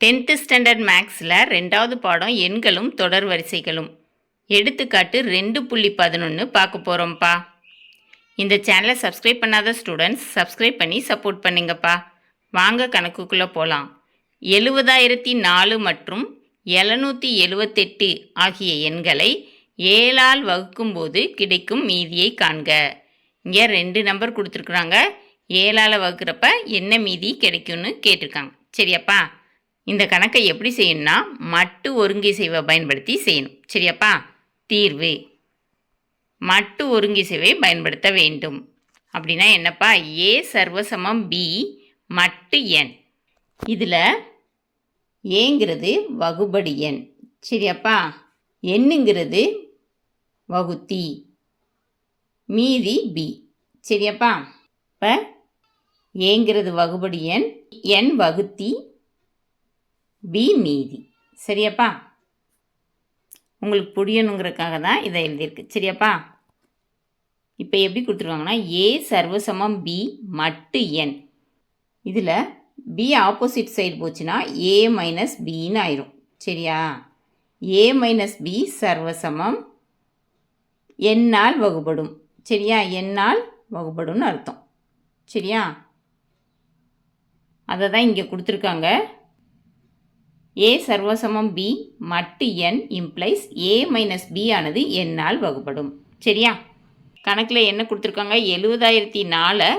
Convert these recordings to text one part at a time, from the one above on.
10th standard மேக்ஸில் 2வது பாடம் எண்களும் தொடர் வரிசைகளும் எடுத்துக்காட்டு 2.11 பார்க்க போகிறோம்ப்பா. இந்த சேனலை சப்ஸ்கிரைப் பண்ணாத ஸ்டூடெண்ட்ஸ் சப்ஸ்கிரைப் பண்ணி சப்போர்ட் பண்ணுங்கப்பா. வாங்க கணக்குக்குள்ளே போகலாம். 70,004 மற்றும் 778 ஆகிய எண்களை 7ஆல் வகுக்கும்போது கிடைக்கும் மீதியை காண்க. இங்கே 2 நம்பர் கொடுத்துருக்குறாங்க. 7ஆல் வகுக்கிறப்ப என்ன மீதி கிடைக்கும்னு கேட்டிருக்காங்க. சரியாப்பா? இந்த கணக்கை எப்படி செய்யணும்னா மட்டு ஒருங்கிசைவை பயன்படுத்தி செய்யணும். சரியாப்பா? தீர்வு மட்டு ஒருங்கிசைவை பயன்படுத்த வேண்டும். அப்படின்னா என்னப்பா? ஏ சர்வசமம் பி மட்டு எண். இதில் ஏங்கிறது வகுபடி எண். சரியாப்பா? எண்ணுங்கிறது வகுத்தி, மீதி பி. சரியாப்பா? இப்போ ஏங்கிறது வகுபடி எண், எண் வகுத்தி, பி மீதி. சரியாப்பா? உங்களுக்கு புரியணுங்கிறதுக்காக தான் இதை எழுதியிருக்கு. சரியாப்பா? இப்போ எப்படி கொடுத்துருவாங்கன்னா ஏ சர்வசமம் பி மட்டு எண். இதில் பி ஆப்போசிட் சைடு போச்சுன்னா ஏ மைனஸ் பின்னு ஆயிரும். சரியா? ஏ மைனஸ் பி சர்வசமம் எண்ணால் வகுபடும். சரியா? எண்ணால் வகுபடும்னு அர்த்தம். சரியா? அதை தான் இங்கே கொடுத்துருக்காங்க. ஏ சர்வசமம் பி மட்டு எண் இம்ப்ளைஸ் ஏ மைனஸ் பி ஆனது எண்ணால் வகுப்படும். சரியா? கணக்கில் என்ன கொடுத்துருக்காங்க? 70,004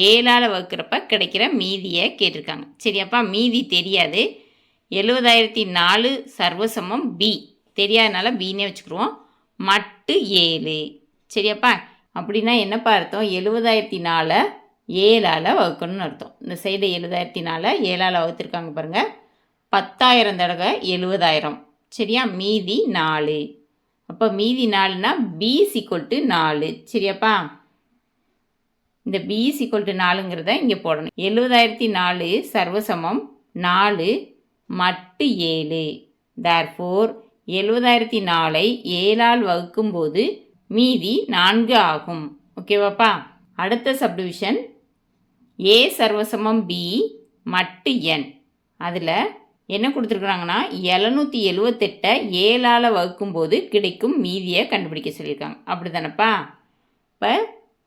7ஆல் வகுக்கிறப்ப கிடைக்கிற மீதியை கேட்டிருக்காங்க. சரியாப்பா? மீதி தெரியாது. 70,004 சர்வசமம் பி தெரியாதனால பின்னே வச்சுக்கிடுவோம். மட்டு 7. சரியாப்பா? அப்படின்னா என்னப்பா அர்த்தம்? 70,004 7ஆல் வகுக்கணும்னு அர்த்தம். இந்த சைடு 70,004 7ஆல் வகுத்துருக்காங்க பாருங்கள். 10,000 தடவை 70,000. சரியா? மீதி 4. அப்போ மீதி 4னா பி = 4. சரியாப்பா? இந்த பி = 4ங்கிறத இங்கே போடணும். 70,004 சர்வசமம் 4 மட்டு 7. தேர்ஃபோர் 70,004 7ஆல் வகுக்கும்போது மீதி 4 ஆகும். ஓகேவாப்பா? அடுத்த சப்டிவிஷன் ஏ சர்வசமம் பி மட்டு எண். அதில் என்ன கொடுத்துருக்குறாங்கன்னா 778 7ஆல் வகுக்கும்போது கிடைக்கும் மீதியை கண்டுபிடிக்க சொல்லியிருக்காங்க. அப்படி தானேப்பா? இப்போ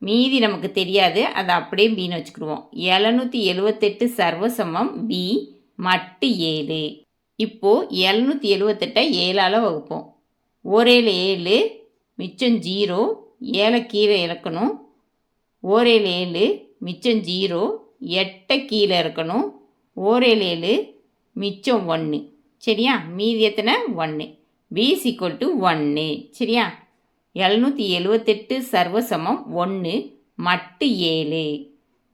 மீதி நமக்கு தெரியாது, அதை அப்படியே பின்னு வச்சுக்கிடுவோம். 778 சர்வசமம் பி மட்டு 7. இப்போது 778 7ஆல் வகுப்போம். 1 7 மிச்சம் 0, 7 கீழே இறக்கணும். 1 7 மிச்சம் 0, 8 கீழே இறக்கணும். 1 7 மிச்சம் 1. சரியா? மீதி எத்தனை? 1. பி = 1. சரியா? 778 சர்வசமம் 1 மட்டு 7.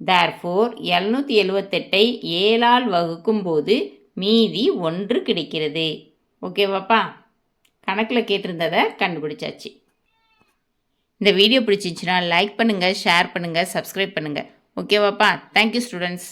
தேர்ஃபோர் 778 7ஆல் வகுக்கும்போது மீதி 1 கிடைக்கிறது. ஓகேவாப்பா? கணக்கில் கேட்டிருந்ததை கண்டுபிடிச்சாச்சு. இந்த வீடியோ பிடிச்சிருந்துச்சுன்னா லைக் பண்ணுங்கள், ஷேர் பண்ணுங்கள், சப்ஸ்கிரைப் பண்ணுங்கள். ஓகேவாப்பா? Thank you students.